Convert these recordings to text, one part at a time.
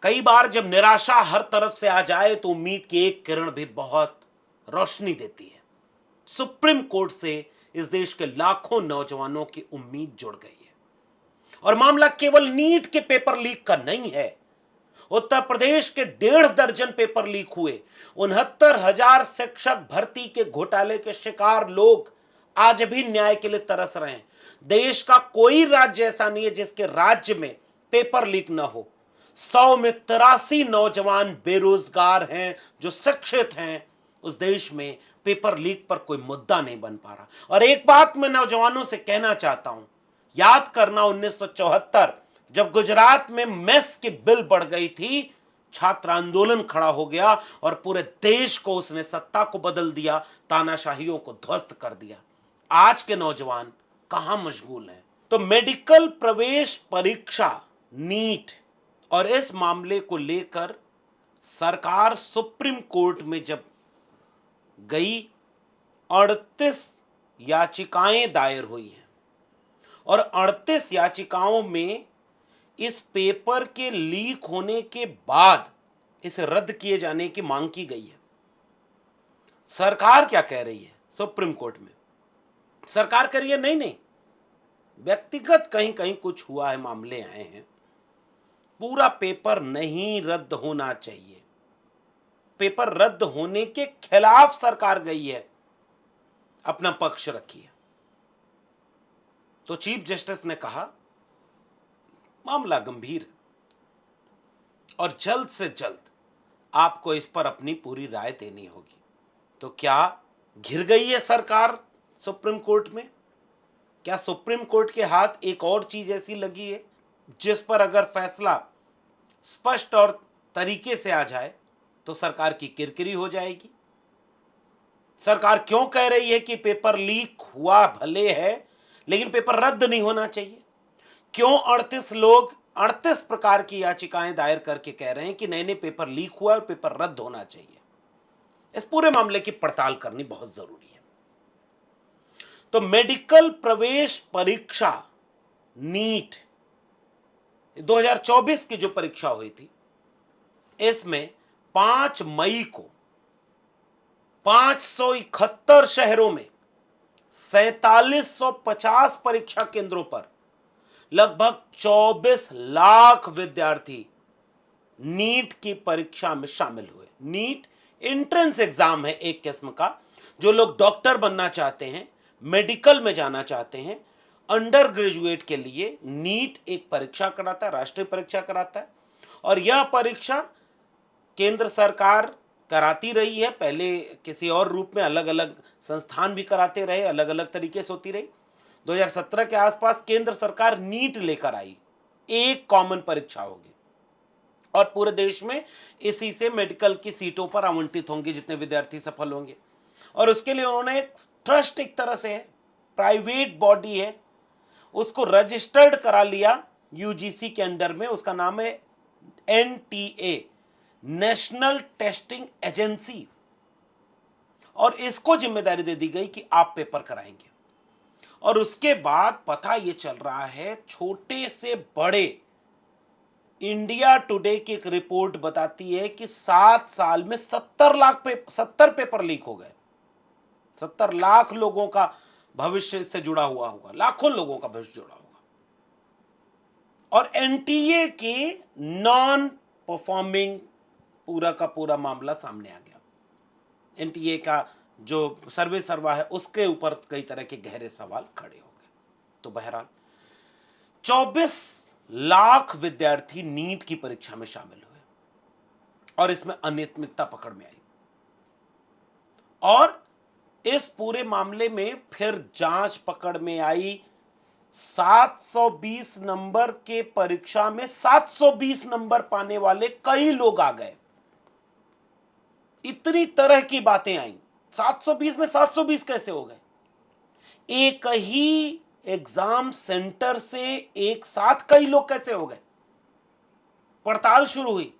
कई बार जब निराशा हर तरफ से आ जाए तो उम्मीद की एक किरण भी बहुत रोशनी देती है। सुप्रीम कोर्ट से इस देश के लाखों नौजवानों की उम्मीद जुड़ गई है। और मामला केवल नीट के पेपर लीक का नहीं है। उत्तर प्रदेश के 1.5 दर्जन पेपर लीक हुए, 69,000 शिक्षक भर्ती के घोटाले के शिकार लोग आज भी न्याय के लिए तरस रहे हैं। देश का कोई राज्य ऐसा नहीं है जिसके राज्य में पेपर लीक ना हो। 100 में 83 नौजवान बेरोजगार हैं जो शिक्षित हैं। उस देश में पेपर लीक पर कोई मुद्दा नहीं बन पा रहा। और एक बात मैं नौजवानों से कहना चाहता हूं, याद करना 1974 जब गुजरात में मेस की बिल बढ़ गई थी, छात्र आंदोलन खड़ा हो गया और पूरे देश को उसने सत्ता को बदल दिया, तानाशाहियों को ध्वस्त कर दिया। आज के नौजवान कहां मशगूल हैं? तो मेडिकल प्रवेश परीक्षा नीट और इस मामले को लेकर सरकार सुप्रीम कोर्ट में जब गई, 38 याचिकाएं दायर हुई हैं और 38 याचिकाओं में इस पेपर के लीक होने के बाद इसे रद्द किए जाने की मांग की गई है। सरकार क्या कह रही है सुप्रीम कोर्ट में? सरकार कह रही है नहीं नहीं, व्यक्तिगत कहीं कहीं कुछ हुआ है, मामले आए हैं, पूरा पेपर नहीं रद्द होना चाहिए। पेपर रद्द होने के खिलाफ सरकार गई है, अपना पक्ष रखी है। तो चीफ जस्टिस ने कहा मामला गंभीर है और जल्द से जल्द आपको इस पर अपनी पूरी राय देनी होगी। तो क्या घिर गई है सरकार सुप्रीम कोर्ट में? क्या सुप्रीम कोर्ट के हाथ एक और चीज ऐसी लगी है जिस पर अगर फैसला स्पष्ट और तरीके से आ जाए तो सरकार की किरकिरी हो जाएगी? सरकार क्यों कह रही है कि पेपर लीक हुआ भले है लेकिन पेपर रद्द नहीं होना चाहिए? क्यों 38 लोग 38 प्रकार की याचिकाएं दायर करके कह रहे हैं कि नए नए पेपर लीक हुआ और पेपर रद्द होना चाहिए? इस पूरे मामले की पड़ताल करनी बहुत जरूरी है। तो मेडिकल प्रवेश परीक्षा नीट 2024 की जो परीक्षा हुई थी, इसमें 5 मई को 571 शहरों में 4750 परीक्षा केंद्रों पर लगभग 24 लाख विद्यार्थी नीट की परीक्षा में शामिल हुए। नीट एंट्रेंस एग्जाम है एक किस्म का। जो लोग डॉक्टर बनना चाहते हैं, मेडिकल में जाना चाहते हैं, अंडर ग्रेजुएट के लिए नीट एक परीक्षा कराता है, राष्ट्रीय परीक्षा कराता है। और यह परीक्षा केंद्र सरकार कराती रही है, पहले किसी और रूप में अलग अलग संस्थान भी कराते रहे, अलग अलग तरीके से होती रही। 2017 के आसपास केंद्र सरकार नीट लेकर आई, एक कॉमन परीक्षा होगी और पूरे देश में इसी से मेडिकल की सीटों पर आवंटित होंगे जितने विद्यार्थी सफल होंगे। और उसके लिए उन्होंने एक ट्रस्ट, एक तरह से है, प्राइवेट बॉडी है, उसको रजिस्टर्ड करा लिया यूजीसी के अंडर में। उसका नाम है एनटीए, नेशनल टेस्टिंग एजेंसी। और इसको जिम्मेदारी दे दी गई कि आप पेपर कराएंगे। और उसके बाद पता ये चल रहा है, छोटे से बड़े, इंडिया टुडे की एक रिपोर्ट बताती है कि 7 साल में 70 पेपर लीक हो गए। 70 लाख लोगों का भविष्य से जुड़ा हुआ होगा, लाखों लोगों का भविष्य जुड़ा होगा। और एनटीए की नॉन परफॉर्मिंग पूरा का पूरा मामला सामने आ गया। एनटीए का जो सर्वे सर्वा है उसके ऊपर कई तरह के गहरे सवाल खड़े हो गए। तो बहरहाल 24 लाख विद्यार्थी नीट की परीक्षा में शामिल हुए और इसमें अनियमितता पकड़ में आई। और इस पूरे मामले में फिर जांच पकड़ में आई। 720 नंबर के परीक्षा में 720 नंबर पाने वाले कई लोग आ गए। इतनी तरह की बातें आई। 720 में 720 कैसे हो गए? एक ही एग्जाम सेंटर से एक साथ कई लोग कैसे हो गए? पड़ताल शुरू हुई,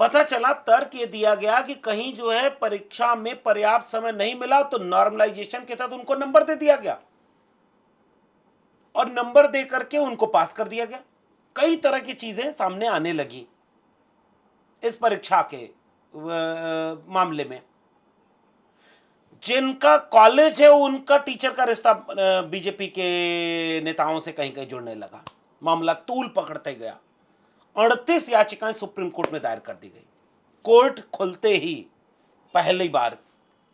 पता चला, तर्क ये दिया गया कि कहीं जो है परीक्षा में पर्याप्त समय नहीं मिला तो नॉर्मलाइजेशन के तहत उनको नंबर दे दिया गया और नंबर दे करके उनको पास कर दिया गया। कई तरह की चीजें सामने आने लगी। इस परीक्षा के मामले में। जिनका कॉलेज है उनका टीचर का रिश्ता बीजेपी के नेताओं से कहीं कहीं जुड़ने लगा। मामला तूल पकड़ते गया। 38 याचिकाएं सुप्रीम कोर्ट में दायर कर दी गई। कोर्ट खुलते ही पहली बार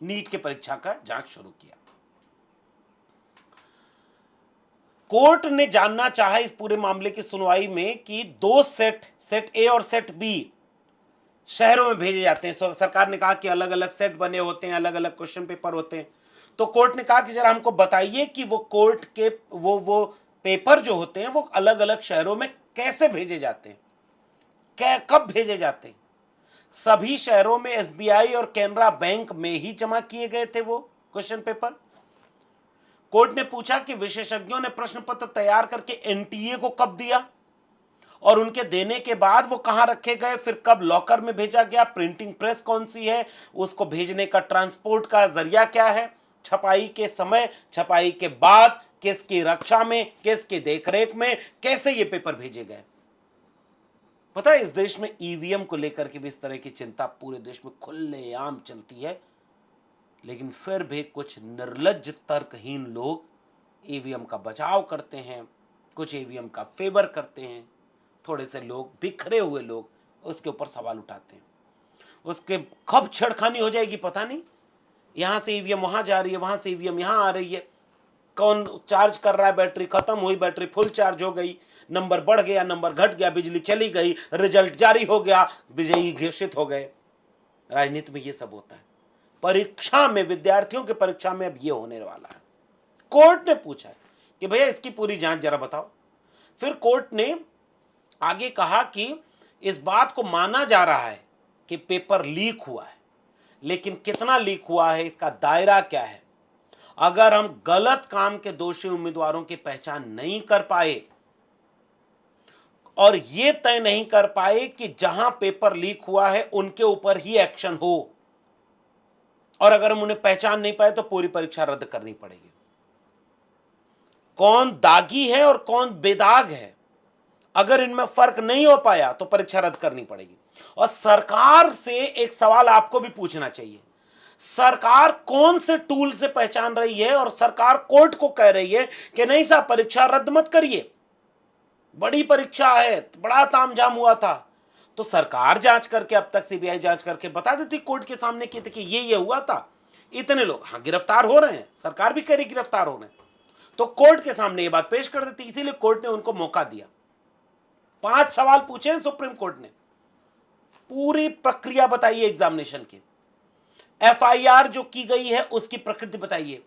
नीट के परीक्षा का जांच शुरू किया। कोर्ट ने जानना चाहा इस पूरे मामले की सुनवाई में कि दो सेट ए और सेट बी शहरों में भेजे जाते हैं। सरकार ने कहा कि अलग अलग सेट बने होते हैं, अलग अलग क्वेश्चन पेपर होते हैं। तो कोर्ट ने कहा कि जरा हमको बताइए कि वो कोर्ट के वो पेपर जो होते हैं वो अलग अलग शहरों में कैसे भेजे जाते हैं, कब भेजे जाते हैं। सभी शहरों में एसबीआई और कैनरा बैंक में ही जमा किए गए थे वो क्वेश्चन पेपर। कोर्ट ने पूछा कि विशेषज्ञों ने प्रश्न पत्र तैयार करके एनटीए को कब दिया और उनके देने के बाद वो कहां रखे गए, फिर कब लॉकर में भेजा गया, प्रिंटिंग प्रेस कौन सी है, उसको भेजने का ट्रांसपोर्ट का जरिया क्या है, छपाई के समय, छपाई के बाद, किसकी रक्षा में, किसकी देखरेख में, कैसे ये पेपर भेजे गए। पता है इस देश में ईवीएम को लेकर के भी इस तरह की चिंता पूरे देश में खुलेआम चलती है, लेकिन फिर भी कुछ निर्लज्ज तर्कहीन लोग ईवीएम का बचाव करते हैं, कुछ ईवीएम का फेवर करते हैं, थोड़े से लोग बिखरे हुए लोग उसके ऊपर सवाल उठाते हैं। उसके कब छेड़खानी हो जाएगी पता नहीं। यहां से ईवीएम वहां जा रही है, वहां से ईवीएम यहां आ रही है, कौन चार्ज कर रहा है, बैटरी खत्म हुई, बैटरी फुल चार्ज हो गई, नंबर बढ़ गया, नंबर घट गया, बिजली चली गई, रिजल्ट जारी हो गया, विजयी घोषित हो गए। राजनीति में ये सब होता है। परीक्षा में, विद्यार्थियों की परीक्षा में अब ये होने वाला है। कोर्ट ने पूछा कि भैया इसकी पूरी जांच जरा बताओ। फिर कोर्ट ने आगे कहा कि इस बात को माना जा रहा है कि पेपर लीक हुआ है, लेकिन कितना लीक हुआ है, इसका दायरा क्या है। अगर हम गलत काम के दोषी उम्मीदवारों की पहचान नहीं कर पाए और यह तय नहीं कर पाए कि जहां पेपर लीक हुआ है उनके ऊपर ही एक्शन हो, और अगर हम उन्हें पहचान नहीं पाए तो पूरी परीक्षा रद्द करनी पड़ेगी। कौन दागी है और कौन बेदाग है, अगर इनमें फर्क नहीं हो पाया तो परीक्षा रद्द करनी पड़ेगी। और सरकार से एक सवाल आपको भी पूछना चाहिए, सरकार कौन से टूल से पहचान रही है और सरकार कोर्ट को कह रही है कि नहीं साहब परीक्षा रद्द मत करिए, बड़ी परीक्षा है, बड़ा तामझाम हुआ था। तो सरकार जांच करके, अब तक सीबीआई जांच करके बता देती कोर्ट के सामने कि देखिए ये हुआ था, इतने लोग, हाँ गिरफ्तार हो रहे हैं, सरकार भी कह रही गिरफ्तार हो रहे हैं, तो कोर्ट के सामने ये बात पेश कर देती। इसीलिए कोर्ट ने उनको मौका दिया। 5 सवाल पूछे सुप्रीम कोर्ट ने, पूरी प्रक्रिया बताइए एग्जामिनेशन की, एफआईआर जो की गई है उसकी प्रकृति बताइए,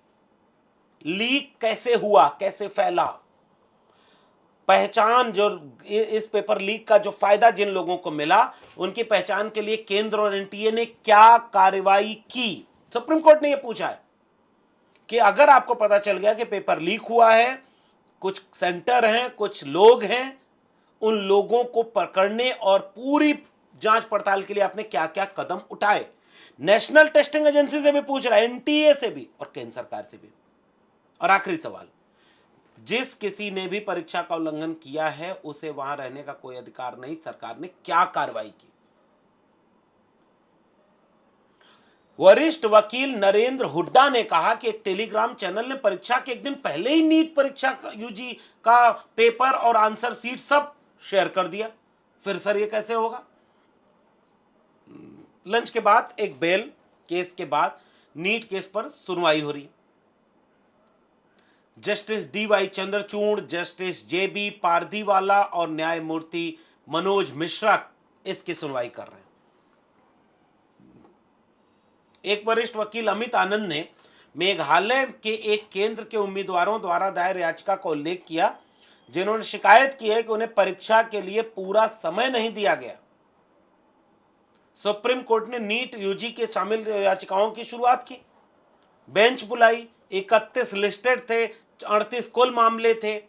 लीक कैसे हुआ, कैसे फैला, पहचान जो इस पेपर लीक का जो फायदा जिन लोगों को मिला उनकी पहचान के लिए केंद्र और एनटीए ने क्या कार्रवाई की। सुप्रीम कोर्ट ने यह पूछा है कि अगर आपको पता चल गया कि पेपर लीक हुआ है, कुछ सेंटर हैं, कुछ लोग हैं, उन लोगों को पकड़ने और पूरी जांच पड़ताल के लिए आपने क्या क्या कदम उठाए। नेशनल टेस्टिंग एजेंसी से भी पूछ रहा है, एनटीए से भी और केंद्र सरकार से भी। और आखिरी सवाल, जिस किसी ने भी परीक्षा का उल्लंघन किया है उसे वहां रहने का कोई अधिकार नहीं, सरकार ने क्या कार्रवाई की। वरिष्ठ वकील नरेंद्र हुड्डा ने कहा कि एक टेलीग्राम चैनल ने परीक्षा के एक दिन पहले ही नीट परीक्षा यूजी का पेपर और आंसर सीट सब शेयर कर दिया। फिर सर ये कैसे होगा। लंच के बाद एक बेल केस के बाद नीट केस पर सुनवाई हो रही। जस्टिस डीवाई चंद्रचूड़, जस्टिस जेबी पारदीवाला और न्यायमूर्ति मनोज मिश्रा इसकी सुनवाई कर रहे हैं। एक वरिष्ठ वकील अमित आनंद ने मेघालय के एक केंद्र के उम्मीदवारों द्वारा दायर याचिका का उल्लेख किया जिन्होंने शिकायत की है कि उन्हें परीक्षा के लिए पूरा समय नहीं दिया गया। सुप्रीम कोर्ट ने नीट यूजी के शामिल याचिकाओं की शुरुआत की, बेंच बुलाई, 31 लिस्टेड थे, 38 कुल मामले थे।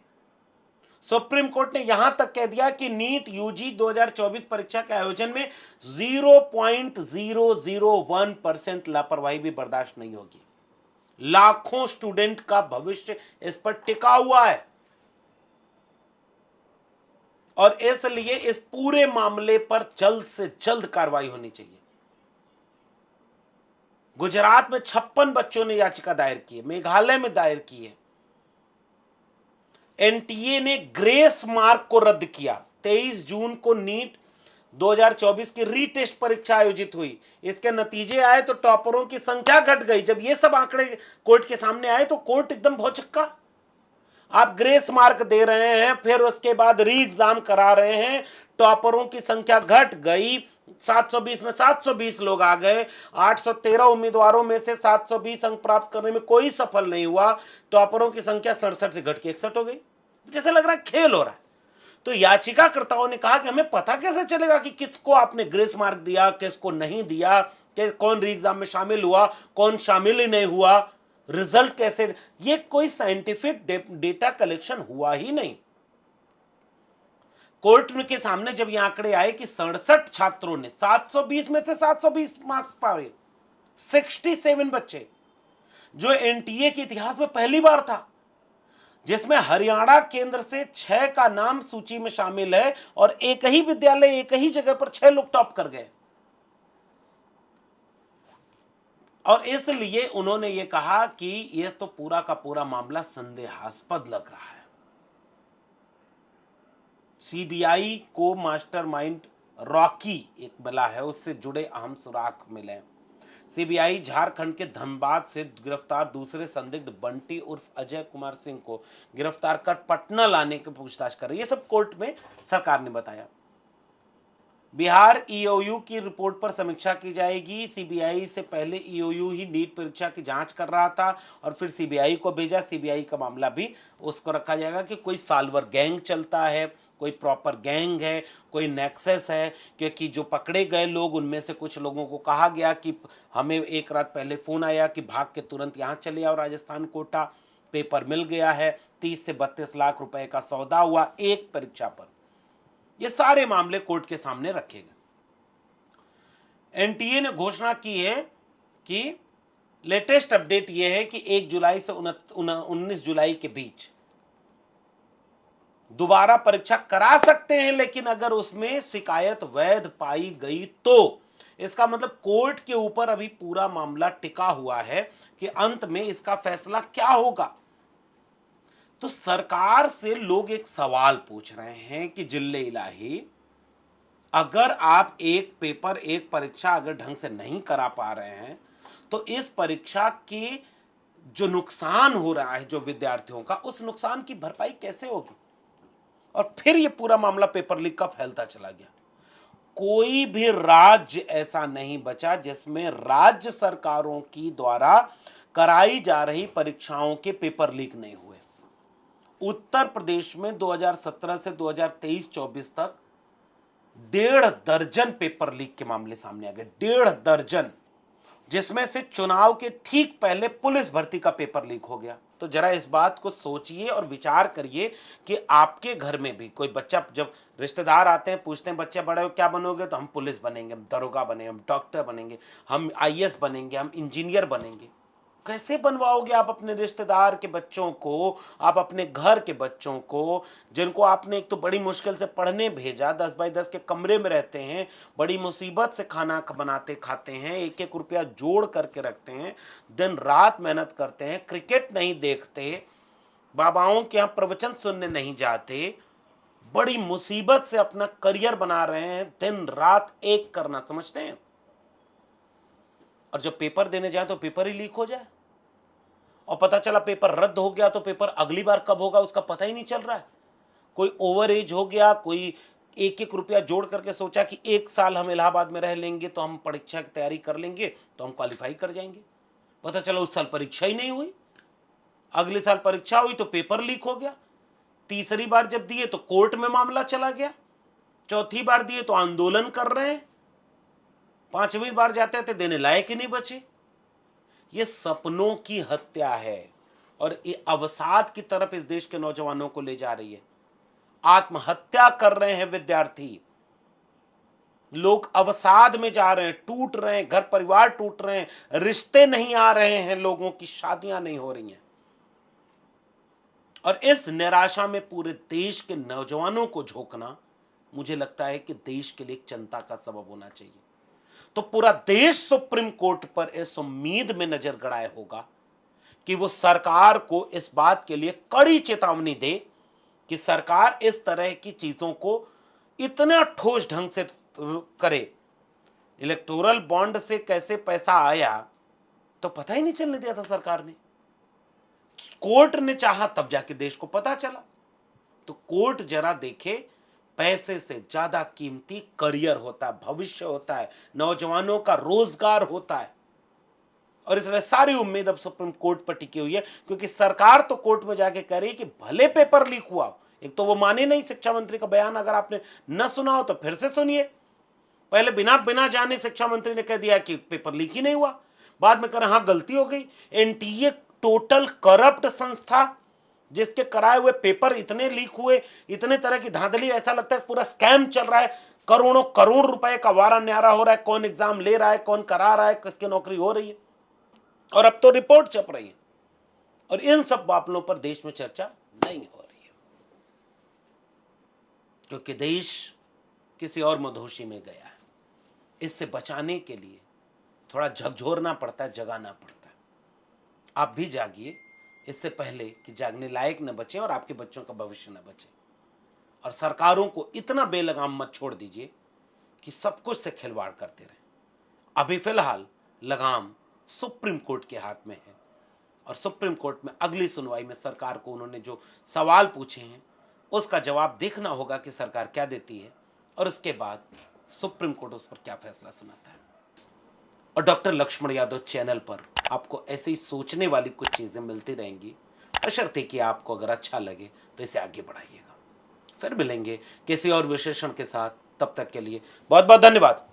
सुप्रीम कोर्ट ने यहां तक कह दिया कि नीट यूजी 2024 परीक्षा के आयोजन में 0.001% लापरवाही भी बर्दाश्त नहीं होगी। लाखों स्टूडेंट का भविष्य इस पर टिका हुआ है। और इसलिए इस पूरे मामले पर जल्द से जल्द कार्रवाई होनी चाहिए। गुजरात में 56 बच्चों ने याचिका दायर की है, मेघालय में दायर की है। एनटीए ने ग्रेस मार्क को रद्द किया। 23 जून को नीट 2024 की रीटेस्ट परीक्षा आयोजित हुई। इसके नतीजे आए तो टॉपरों की संख्या घट गई। जब ये सब आंकड़े कोर्ट के सामने आए तो कोर्ट एकदम भौचक्का। आप ग्रेस मार्क दे रहे हैं, फिर उसके बाद री एग्जाम करा रहे हैं, टॉपरों की संख्या घट गई। 720 में 720 लोग आ गए। 813 उम्मीदवारों में से 720 अंक प्राप्त करने में कोई सफल नहीं हुआ। टॉपरों की संख्या 67 से घट के 61 हो गई। जैसे लग रहा है खेल हो रहा है। तो याचिकाकर्ताओं ने कहा कि हमें पता कैसे चलेगा कि किसको आपने ग्रेस मार्क दिया, किसको नहीं दिया, कि कौन री एग्जाम में शामिल हुआ, कौन शामिल ही नहीं हुआ, रिजल्ट कैसे। ये कोई साइंटिफिक डेटा कलेक्शन हुआ ही नहीं। कोर्ट के सामने जब ये आंकड़े आए कि 67 छात्रों ने 720 में से 720 मार्क्स पाए, 67 बच्चे, जो एनटीए के इतिहास में पहली बार था, जिसमें हरियाणा केंद्र से 6 का नाम सूची में शामिल है और एक ही विद्यालय एक ही जगह पर 6 लोग टॉप कर गए। और इसलिए उन्होंने ये कहा कि यह तो पूरा का पूरा मामला संदेहास्पद लग रहा है। सीबीआई को मास्टरमाइंड रॉकी एक मिला है, उससे जुड़े अहम सुराग मिले। सीबीआई झारखंड के धनबाद से गिरफ्तार दूसरे संदिग्ध बंटी उर्फ अजय कुमार सिंह को गिरफ्तार कर पटना लाने की पूछताछ कर रही है। ये सब कोर्ट में सरकार ने बताया। बिहार ईओयू की रिपोर्ट पर समीक्षा की जाएगी। सीबीआई से पहले ईओयू ही नीट परीक्षा की जांच कर रहा था और फिर सीबीआई को भेजा। सीबीआई का मामला भी उसको रखा जाएगा कि कोई साल्वर गैंग चलता है, कोई प्रॉपर गैंग है, कोई नेक्सस है, क्योंकि जो पकड़े गए लोग उनमें से कुछ लोगों को कहा गया कि हमें एक रात पहले फोन आया कि भाग के तुरंत यहाँ चले आओ राजस्थान कोटा, पेपर मिल गया है, 30 से 32 लाख रुपए का सौदा हुआ एक परीक्षा पर। ये सारे मामले कोर्ट के सामने रखे गए। एनटीए ने घोषणा की है कि लेटेस्ट अपडेट यह है कि 1 जुलाई से 19 जुलाई के बीच दोबारा परीक्षा करा सकते हैं, लेकिन अगर उसमें शिकायत वैध पाई गई तो। इसका मतलब कोर्ट के ऊपर अभी पूरा मामला टिका हुआ है कि अंत में इसका फैसला क्या होगा। तो सरकार से लोग एक सवाल पूछ रहे हैं कि जिल्ले इलाही, अगर आप एक पेपर एक परीक्षा अगर ढंग से नहीं करा पा रहे हैं तो इस परीक्षा के जो नुकसान हो रहा है जो विद्यार्थियों का, उस नुकसान की भरपाई कैसे होगी। और फिर ये पूरा मामला पेपर लीक का फैलता चला गया। कोई भी राज्य ऐसा नहीं बचा जिसमें राज्य सरकारों की द्वारा कराई जा रही परीक्षाओं के पेपर लीक नहीं हुए। उत्तर प्रदेश में 2017 से 2023-24 तक 1.5 दर्जन पेपर लीक के मामले सामने आ गए। 1.5 दर्जन, जिसमें से चुनाव के ठीक पहले पुलिस भर्ती का पेपर लीक हो गया। तो जरा इस बात को सोचिए और विचार करिए कि आपके घर में भी कोई बच्चा, जब रिश्तेदार आते हैं पूछते हैं बच्चे बड़े हो क्या बनोगे, तो हम पुलिस बनेंगे, हम दरोगा बनेंगे, हम डॉक्टर बनेंगे, हम आईएएस बनेंगे, हम इंजीनियर बनेंगे। कैसे बनवाओगे आप अपने रिश्तेदार के बच्चों को, आप अपने घर के बच्चों को, जिनको आपने एक तो बड़ी मुश्किल से पढ़ने भेजा, 10 बाई 10 के कमरे में रहते हैं, बड़ी मुसीबत से खाना बनाते खाते हैं, एक एक रुपया जोड़ करके रखते हैं, दिन रात मेहनत करते हैं, क्रिकेट नहीं देखते, बाबाओं के यहाँ प्रवचन सुनने नहीं जाते, बड़ी मुसीबत से अपना करियर बना रहे हैं, दिन रात एक करना समझते हैं, और जब पेपर देने जाए तो पेपर ही लीक हो जाए और पता चला पेपर रद्द हो गया, तो पेपर अगली बार कब होगा उसका पता ही नहीं चल रहा है। कोई ओवर एज हो गया, कोई एक एक रुपया जोड़ करके सोचा कि 1 साल हम इलाहाबाद में रह लेंगे तो हम परीक्षा की तैयारी कर लेंगे तो हम क्वालिफाई कर जाएंगे। पता चला उस साल परीक्षा ही नहीं हुई, अगले साल परीक्षा हुई तो पेपर लीक हो गया। तीसरी बार जब दिए तो कोर्ट में मामला चला गया, चौथी बार दिए तो आंदोलन कर रहे हैं, पांचवी बार जाते थे देने लायक ही नहीं बचे। ये सपनों की हत्या है और ये अवसाद की तरफ इस देश के नौजवानों को ले जा रही है। आत्महत्या कर रहे हैं विद्यार्थी, लोग अवसाद में जा रहे हैं, टूट रहे हैं, घर परिवार टूट रहे हैं, रिश्ते नहीं आ रहे हैं, लोगों की शादियां नहीं हो रही हैं। और इस निराशा में पूरे देश के नौजवानों को झोंकना मुझे लगता है कि देश के लिए एक चिंता का सबब होना चाहिए। तो पूरा देश सुप्रीम कोर्ट पर इस उम्मीद में नजर गड़ाए होगा कि वो सरकार को इस बात के लिए कड़ी चेतावनी दे कि सरकार इस तरह की चीजों को इतना ठोस ढंग से करे। इलेक्टोरल बॉन्ड से कैसे पैसा आया तो पता ही नहीं चलने दिया था सरकार ने। कोर्ट ने चाहा तब जाके देश को पता चला। तो कोर्ट जरा देखे, पैसे से ज्यादा कीमती करियर होता है, भविष्य होता है, नौजवानों का रोजगार होता है। और इसलिए सारी उम्मीद अब सुप्रीम कोर्ट पर टिकी हुई है, क्योंकि सरकार तो कोर्ट में जाके कह रही है कि भले पेपर लीक हुआ। एक तो वो माने नहीं, शिक्षा मंत्री का बयान अगर आपने न सुना हो तो फिर से सुनिए। पहले बिना बिना जाने शिक्षा मंत्री ने कह दिया कि पेपर लीक ही नहीं हुआ, बाद में कह रहे हाँ गलती हो गई। एनटीए टोटल करप्ट संस्था, जिसके कराए हुए पेपर इतने लीक हुए, इतने तरह की धांधली, ऐसा लगता है पूरा स्कैम चल रहा है। करोड़ों करोड़ रुपए का वारा न्यारा हो रहा है, कौन एग्जाम ले रहा है, कौन करा रहा है, किसकी नौकरी हो रही है। और अब तो रिपोर्ट छप रही है और इन सब मामलों पर देश में चर्चा नहीं हो रही है, क्योंकि देश किसी और मधोशी में गया है। इससे बचाने के लिए थोड़ा झकझोरना पड़ता है, जगाना पड़ता है। आप भी जागिए, इससे पहले कि जागने लायक न बचे और आपके बच्चों का भविष्य न बचे। और सरकारों को इतना बेलगाम मत छोड़ दीजिए कि सब कुछ से खिलवाड़ करते रहे। अभी फिलहाल लगाम सुप्रीम कोर्ट के हाथ में है और सुप्रीम कोर्ट में अगली सुनवाई में सरकार को उन्होंने जो सवाल पूछे हैं उसका जवाब देखना होगा कि सरकार क्या देती है, और उसके बाद सुप्रीम कोर्ट उस पर क्या फैसला सुनाता है। और डॉक्टर लक्ष्मण यादव चैनल पर आपको ऐसे ही सोचने वाली कुछ चीजें मिलती रहेंगी, बशर्ते कि आपको अगर अच्छा लगे तो इसे आगे बढ़ाइएगा। फिर मिलेंगे किसी और विशेषण के साथ, तब तक के लिए बहुत बहुत धन्यवाद।